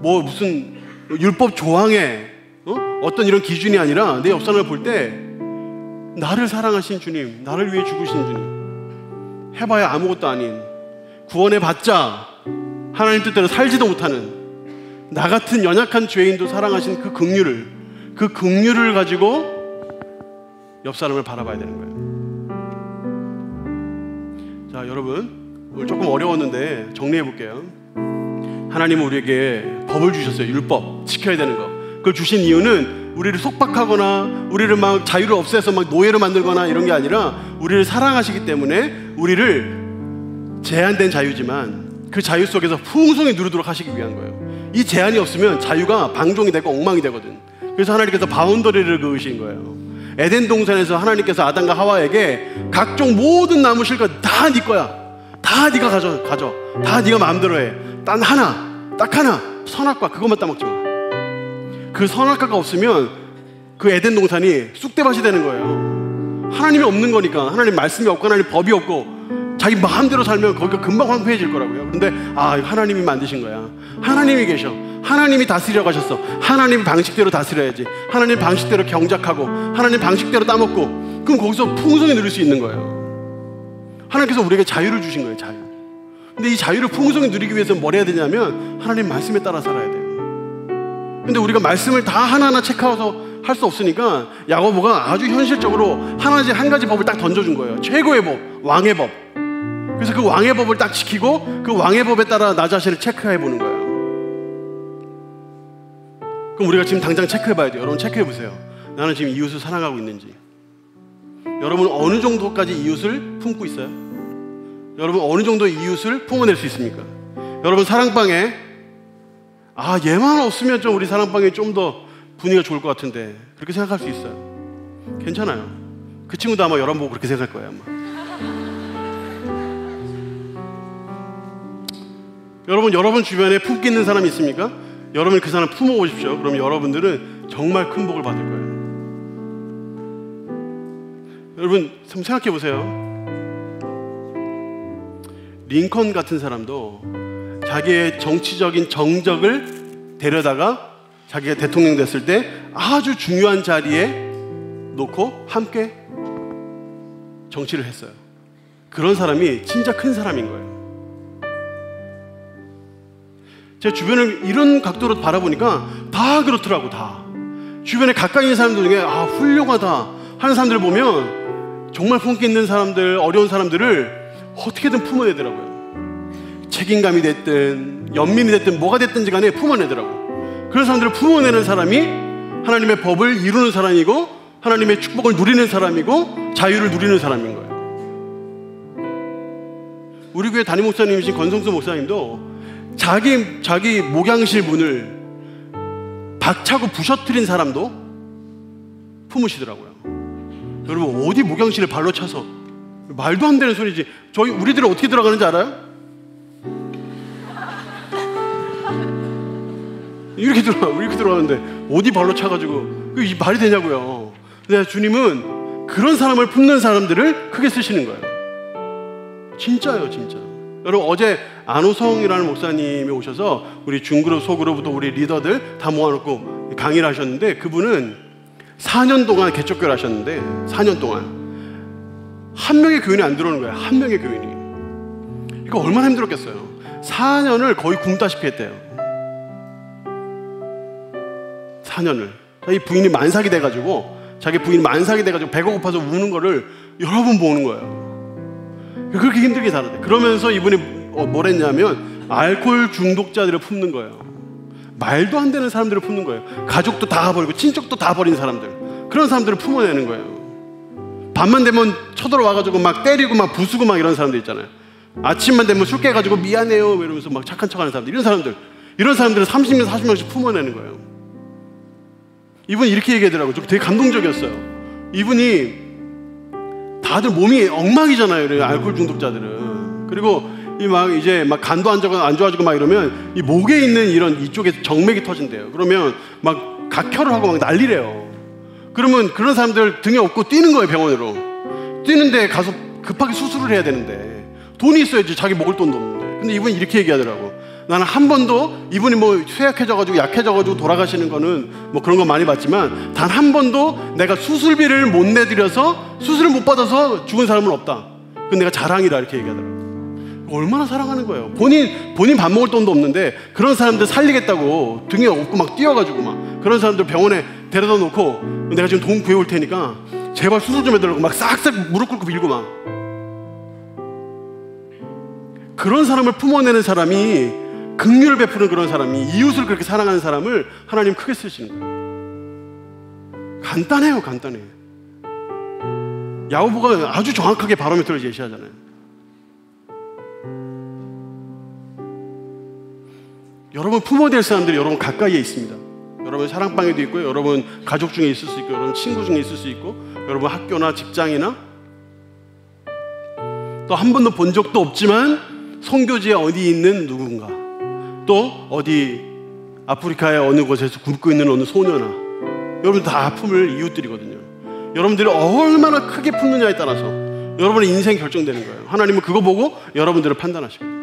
뭐 무슨 율법 조항에 어떤 이런 기준이 아니라 내 옆 사람을 볼 때 나를 사랑하신 주님, 나를 위해 죽으신 주님, 해봐야 아무것도 아닌, 구원해봤자 하나님 뜻대로 살지도 못하는 나 같은 연약한 죄인도 사랑하신 그 긍휼을 가지고 옆 사람을 바라봐야 되는 거예요. 자, 여러분, 오늘 조금 어려웠는데 정리해 볼게요. 하나님은 우리에게 법을 주셨어요. 율법, 지켜야 되는 거. 그걸 주신 이유는 우리를 속박하거나 우리를 막 자유를 없애서 막 노예로 만들거나 이런 게 아니라 우리를 사랑하시기 때문에 우리를 제한된 자유지만 그 자유 속에서 풍성히 누리도록 하시기 위한 거예요. 이 제한이 없으면 자유가 방종이 되고 엉망이 되거든. 그래서 하나님께서 바운더리를 그으신 거예요. 에덴 동산에서 하나님께서 아담과 하와에게 각종 모든 나무 실과 다 네 거야. 다 네가 가져. 다 네가 마음대로 해. 딱 하나 선악과 그것만 따먹지 마. 그 선악과가 없으면 그 에덴 동산이 쑥대밭이 되는 거예요. 하나님이 없는 거니까. 하나님 말씀이 없고 하나님 법이 없고 자기 마음대로 살면 거기가 금방 황폐해질 거라고요. 근데 하나님이 만드신 거야. 하나님이 계셔. 하나님이 다스리라고 하셨어. 하나님 방식대로 다스려야지. 하나님 방식대로 경작하고 하나님 방식대로 따먹고, 그럼 거기서 풍성히 누릴 수 있는 거예요. 하나님께서 우리에게 자유를 주신 거예요. 자유. 근데 이 자유를 풍성히 누리기 위해서 뭘 해야 되냐면 하나님 말씀에 따라 살아야 돼요. 근데 우리가 말씀을 다 하나하나 체크해서 할 수 없으니까 야고보가 아주 현실적으로 한 가지 법을 딱 던져준 거예요. 최고의 법, 왕의 법. 그래서 그 왕의 법을 딱 지키고 그 왕의 법에 따라 나 자신을 체크해 보는 거예요. 그럼 우리가 지금 당장 체크해 봐야 돼요. 여러분 체크해 보세요. 나는 지금 이웃을 사랑하고 있는지. 여러분 어느 정도까지 이웃을 품고 있어요? 여러분 어느 정도 이웃을 품어낼 수 있습니까? 여러분 사랑방에 얘만 없으면 좀 우리 사랑방에 좀 더 분위기가 좋을 것 같은데, 그렇게 생각할 수 있어요. 괜찮아요. 그 친구도 아마 여러분 보고 그렇게 생각할 거예요. 아마. 여러분 주변에 품기 있는 사람이 있습니까? 여러분이 그 사람 품어보십시오. 그럼 여러분들은 정말 큰 복을 받을 거예요. 여러분 한번 생각해 보세요. 링컨 같은 사람도 자기의 정치적인 정적을 데려다가 자기가 대통령 됐을 때 아주 중요한 자리에 놓고 함께 정치를 했어요. 그런 사람이 진짜 큰 사람인 거예요. 제 주변을 이런 각도로 바라보니까 다 그렇더라고. 다 주변에 가까이 있는 사람들 중에 훌륭하다 하는 사람들을 보면 정말 품기 있는 사람들, 어려운 사람들을 어떻게든 품어내더라고요. 책임감이 됐든 연민이 됐든 뭐가 됐든지 간에 품어내더라고요. 그런 사람들을 품어내는 사람이 하나님의 법을 이루는 사람이고 하나님의 축복을 누리는 사람이고 자유를 누리는 사람인 거예요. 우리 교회 담임 목사님이신 권성수 목사님도 자기 목양실 문을 박차고 부셔뜨린 사람도 품으시더라고요. 여러분 어디 목양실을 발로 차서, 말도 안 되는 소리지. 우리들은 어떻게 들어가는지 알아요? 이렇게 들어가는데 어디 발로 차가지고 그게 말이 되냐고요. 근데 주님은 그런 사람을 품는 사람들을 크게 쓰시는 거예요. 진짜요, 진짜. 여러분 어제 안호성이라는 목사님이 오셔서 우리 중그룹, 소그룹부터 우리 리더들 다 모아놓고 강의를 하셨는데, 그분은 4년 동안 개척교회를 하셨는데 4년 동안 한 명의 교인이 안 들어오는 거예요. 한 명의 교인이. 이거 얼마나 힘들었겠어요. 4년을 거의 굶다시피 했대요. 4년을. 이 부인이 만삭이 돼가지고 자기 부인이 만삭이 돼가지고 배가 고파서 우는 거를 여러 번 보는 거예요. 그렇게 힘들게 살았대. 그러면서 이분이 뭘 했냐면 알코올 중독자들을 품는 거예요. 말도 안 되는 사람들을 품는 거예요. 가족도 다 버리고 친척도 다 버린 사람들, 그런 사람들을 품어내는 거예요. 밤만 되면 쳐들어와가지고 막 때리고 막 부수고 막 이런 사람들 있잖아요. 아침만 되면 술 깨가지고 미안해요 이러면서 막 착한 척하는 사람들, 이런 사람들을 30명 40명씩 품어내는 거예요. 이분이 이렇게 얘기하더라고요. 되게 감동적이었어요. 이분이 다들 몸이 엉망이잖아요, 알코올 중독자들은. 그리고 이 막 이제 막 간도 안 좋아지고 막 이러면 이 목에 있는 이런 이쪽에 정맥이 터진대요. 그러면 막 각혈을 하고 막 난리래요. 그러면 그런 사람들 등에 업고 뛰는 거예요, 병원으로. 뛰는데 가서 급하게 수술을 해야 되는데 돈이 있어야지, 자기 먹을 돈도 없는데. 근데 이분이 이렇게 얘기하더라고. 나는 한 번도, 이분이 뭐 쇠약해져가지고 약해져가지고 돌아가시는 거는 뭐 그런 거 많이 봤지만 단 한 번도 내가 수술비를 못 내드려서 수술을 못 받아서 죽은 사람은 없다. 그건 내가 자랑이다, 이렇게 얘기하더라고. 얼마나 사랑하는 거예요. 본인 밥 먹을 돈도 없는데 그런 사람들 살리겠다고 등에 업고 막 뛰어가지고 막 그런 사람들 병원에 데려다 놓고 내가 지금 돈 구해올 테니까 제발 수술 좀 해달라고 막 싹싹 무릎 꿇고 빌고 막. 그런 사람을 품어내는 사람이, 긍휼을 베푸는 그런 사람이, 이웃을 그렇게 사랑하는 사람을 하나님 크게 쓰시는 거예요. 간단해요, 간단해. 야고보가 아주 정확하게 바로미터를 제시하잖아요. 여러분 품어낼 사람들이 여러분 가까이에 있습니다. 여러분 사랑방에도 있고요, 여러분 가족 중에 있을 수 있고, 여러분 친구 중에 있을 수 있고, 여러분 학교나 직장이나 또 한 번도 본 적도 없지만 선교지에 어디 있는 누군가, 또 어디 아프리카의 어느 곳에서 굶고 있는 어느 소녀나, 여러분 다 품을 이웃들이거든요. 여러분들이 얼마나 크게 품느냐에 따라서 여러분의 인생이 결정되는 거예요. 하나님은 그거 보고 여러분들을 판단하시거든요.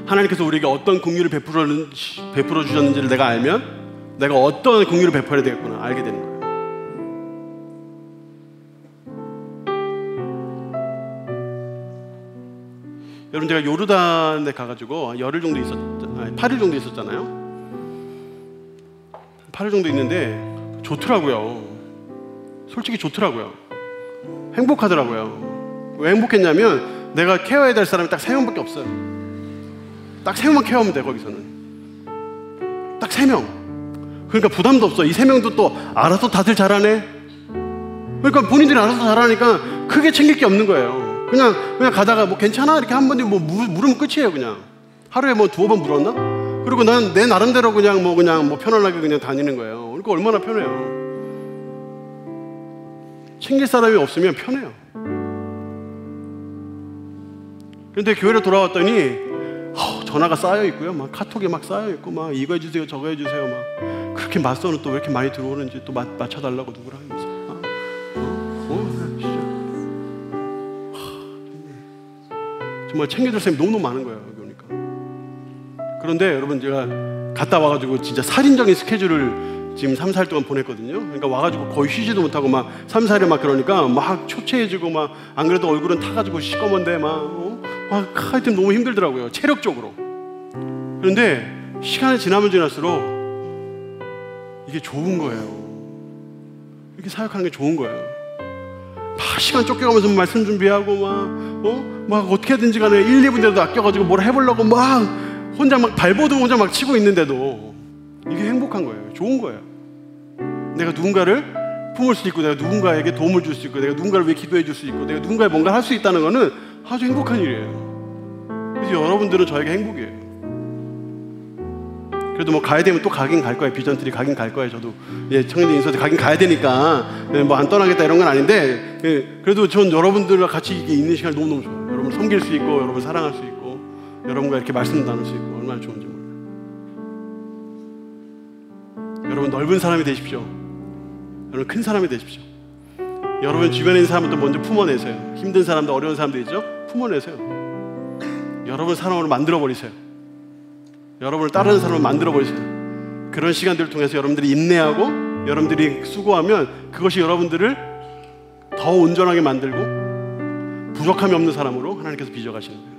하나님께서 우리에게 어떤 긍휼을 베풀어 주셨는지를 내가 알면 내가 어떤 긍휼을 베풀어야 되겠구나 알게 되는 거예요. 여러분, 제가 요르단에 가가지고 열흘 정도 8일 정도 있었잖아요. 8일 정도 있는데 좋더라고요. 솔직히 좋더라고요. 행복하더라고요. 왜 행복했냐면 내가 케어해야 될 사람이 딱 3명밖에 없어요. 딱 3명만 케어하면 돼. 거기서는 딱 3명. 그러니까 부담도 없어. 이 3명도 또 알아서 다들 잘하네. 그러니까 본인들이 알아서 잘하니까 크게 챙길 게 없는 거예요. 그냥 가다가 뭐 괜찮아 이렇게 한 번에 뭐 물으면 끝이에요. 그냥 하루에 뭐 2번 물었나? 그리고 난 내 나름대로 그냥 편안하게 그냥 다니는 거예요. 그러니까 얼마나 편해요. 챙길 사람이 없으면 편해요. 그런데 교회로 돌아왔더니 전화가 쌓여 있고요, 막 카톡에 막 쌓여 있고, 막 이거 해주세요, 저거 해주세요, 막 그렇게 맞서는 또 왜 이렇게 많이 들어오는지 또 맞춰달라고 누구랑 하면서 진짜 정말 챙겨줄 사람이 너무너무 많은 거예요, 여기 오니까. 그런데 여러분, 제가 갔다 와가지고 진짜 살인적인 스케줄을 지금 3, 4일 동안 보냈거든요. 그러니까 와가지고 거의 쉬지도 못하고 막 3, 4일에 막 그러니까 막 초췌해지고, 막 안 그래도 얼굴은 타가지고 시꺼먼데 막 하여튼 너무 힘들더라고요, 체력적으로. 그런데 시간이 지나면 지날수록 이게 좋은 거예요. 이렇게 사역하는 게 좋은 거예요. 막 시간 쫓겨가면서 말씀 준비하고 막 어떻게든지 간에 1, 2분이라도 아껴가지고 뭘 해보려고 막 혼자 막 발버둥 혼자 막 치고 있는데도 이게 행복한 거예요. 좋은 거예요. 내가 누군가를 품을 수 있고, 내가 누군가에게 도움을 줄 수 있고, 내가 누군가를 위해 기도해 줄 수 있고, 내가 누군가의 뭔가를 할 수 있다는 거는 아주 행복한 일이에요. 그래서 여러분들은 저에게 행복이에요. 그래도 뭐 가야 되면 또 가긴 갈 거예요. 비전트리 가긴 갈 거예요. 저도 청년들 인서트 가긴 가야 되니까 뭐 안 떠나겠다 이런 건 아닌데, 그래도 전 여러분들과 같이 있는 시간이 너무너무 좋아요. 여러분 섬길 수 있고, 여러분 사랑할 수 있고, 여러분과 이렇게 말씀 나눌 수 있고, 얼마나 좋은지 몰라요. 여러분 넓은 사람이 되십시오. 여러분 큰 사람이 되십시오. 여러분 주변에 있는 사람부터 먼저 품어내세요. 힘든 사람들, 어려운 사람들 있죠? 품어내세요. 여러분 사람으로 만들어버리세요. 여러분을 따르는 사람을 만들어버리세요. 그런 시간들을 통해서 여러분들이 인내하고 여러분들이 수고하면 그것이 여러분들을 더 온전하게 만들고 부족함이 없는 사람으로 하나님께서 빚어가시는 거예요.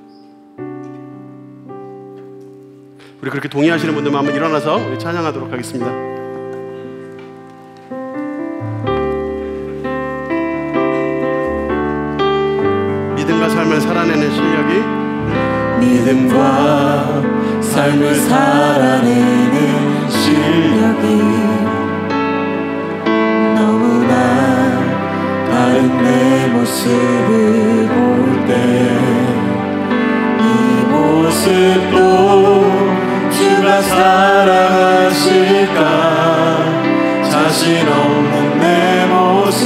우리 그렇게 동의하시는 분들만 한번 일어나서 우리 찬양하도록 하겠습니다. 살아내는 실력이 믿음과 삶을 살아내는 실력이 너무나 다른 내 모습을 볼 때 이 모습도 주가 사랑하실까 자신 없는 내 모습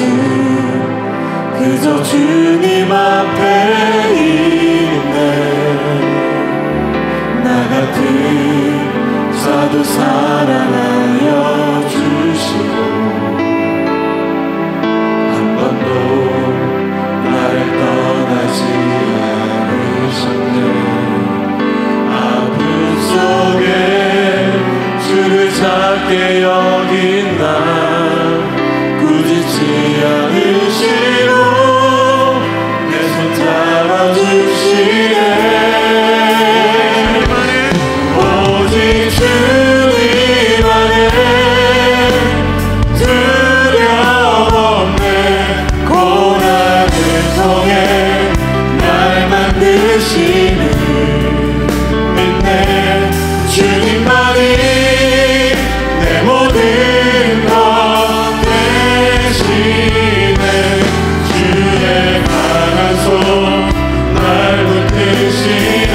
그저 주님 앞에 있네 나 같은 자도 사랑하여 주시고 한 번도 나를 떠나지 않으셨네 아픔 속에 주를 찾게 여긴 나 꾸짖지 않으시고 내 손 잡아주시네 오직 주님 안에 두려움 없네 고난을 통해 날 만드시는 믿네 주님만이 내 모든 것 대신에 주의 강한 손 날 붙드시네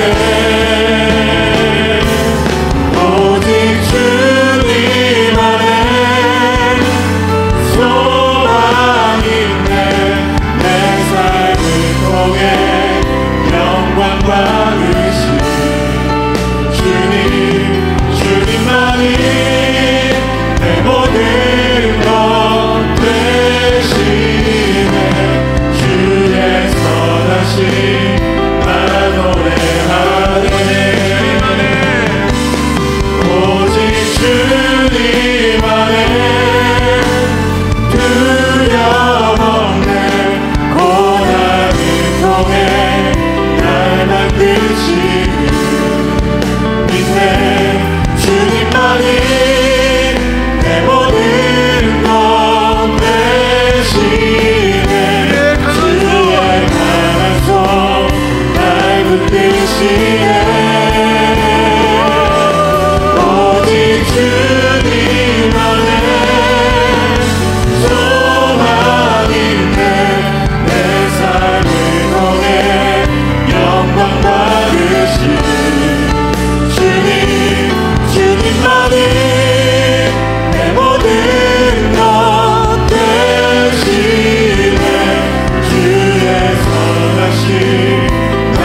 오직 주님 안에 소망 있네 내 삶을 통해 영광 받으시 주님만이 내 모든 것 대신에 주의 선하심 나 노래하네 오직 주님 안에 두려움 없네 고난을 통해 날 만드시는 믿네 주님만이 내 모든 것 대신에 주의 강한 손 날 붙드시네 오직 주님 안에 소망 있네 내 삶을 통해 영광 받으시 주님만이 내 모든 것 대신에 주의 선하심 나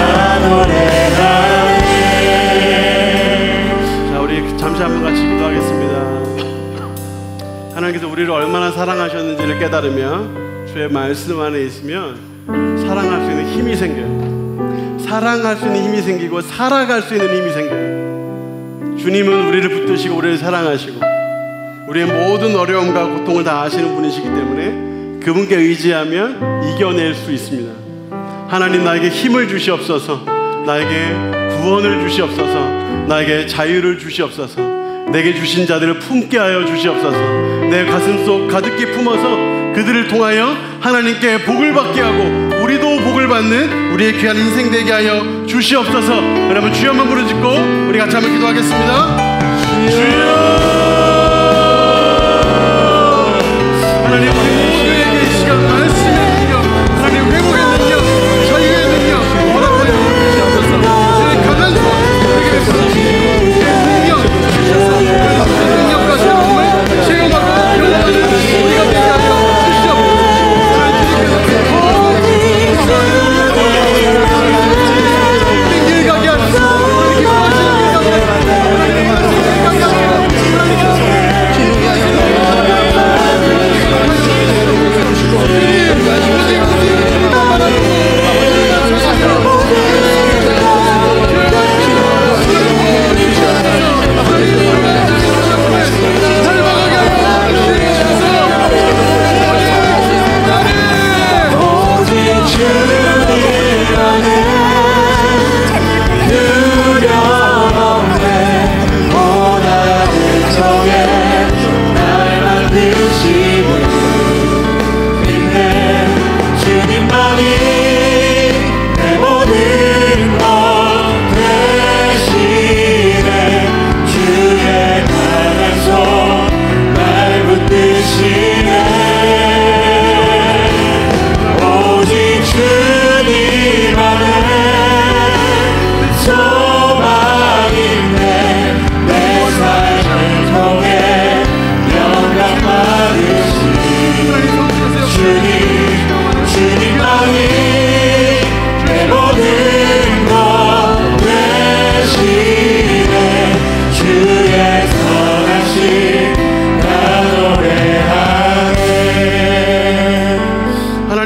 노래하네 자, 우리 잠시 한번 같이 기도하겠습니다. 하나님께서 우리를 얼마나 사랑하셨는지를 깨달으면 주의 말씀 안에 있으면 사랑할 수 있는 힘이 생겨요. 사랑할 수 있는 힘이 생기고 살아갈 수 있는 힘이 생겨요. 주님은 우리를 붙드시고 우리를 사랑하시고 우리의 모든 어려움과 고통을 다 아시는 분이시기 때문에 그분께 의지하면 이겨낼 수 있습니다. 하나님 나에게 힘을 주시옵소서 나에게 구원을 주시옵소서 나에게 자유를 주시옵소서 내게 주신 자들을 품게 하여 주시옵소서 내 가슴속 가득히 품어서 그들을 통하여 하나님께 복을 받게 하고 우리도 복을 받는 우리의 귀한 인생 되게 하여 주시옵소서. 여러분 주여 한번 부르짖고 우리 같이 한번 기도하겠습니다. 주여 하나님 우리 모두에게 이 시간 말씀의 능력 하나님 회복의 능력 자유의 능력 허락하여 주시옵소서. 주의 강한 손 우리에게 베풀어 주시고 능력 주셔서 그 능력과 새로움을 체험하고 경험하는 우리가 되게 하여 주시옵소서. 길 가게 하소서. 기뻐하시는 길 가게 하소서.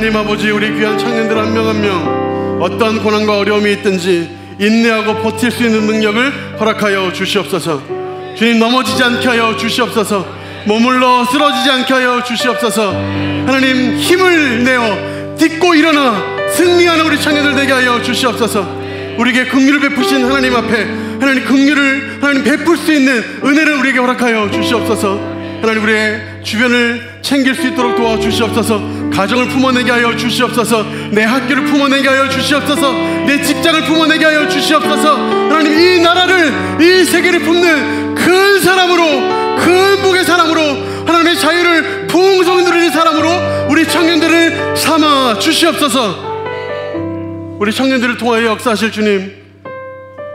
하나님 아버지, 우리 귀한 청년들 한 명 한 명 어떠한 고난과 어려움이 있든지 인내하고 버틸 수 있는 능력을 허락하여 주시옵소서. 주님, 넘어지지 않게 하여 주시옵소서. 머물러 쓰러지지 않게 하여 주시옵소서. 하나님, 힘을 내어 딛고 일어나 승리하는 우리 청년들 되게 하여 주시옵소서. 우리에게 긍휼을 베푸신 하나님 앞에 하나님 긍휼을 하나님 베풀 수 있는 은혜를 우리에게 허락하여 주시옵소서. 하나님, 우리의 주변을 챙길 수 있도록 도와주시옵소서. 가정을 품어내게 하여 주시옵소서. 내 학교를 품어내게 하여 주시옵소서. 내 직장을 품어내게 하여 주시옵소서. 하나님, 이 나라를, 이 세계를 품는 큰 사람으로, 큰 복의 사람으로, 하나님의 자유를 풍성히 누리는 사람으로 우리 청년들을 삼아 주시옵소서. 우리 청년들을 통하여 역사하실 주님,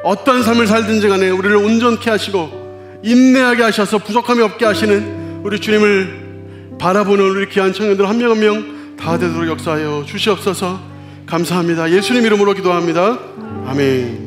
어떠한 삶을 살든지 간에 우리를 온전케 하시고 인내하게 하셔서 부족함이 없게 하시는 우리 주님을 바라보는 우리 귀한 청년들 한 명 한 명 다 되도록 역사하여 주시옵소서. 감사합니다. 예수님 이름으로 기도합니다. 아멘.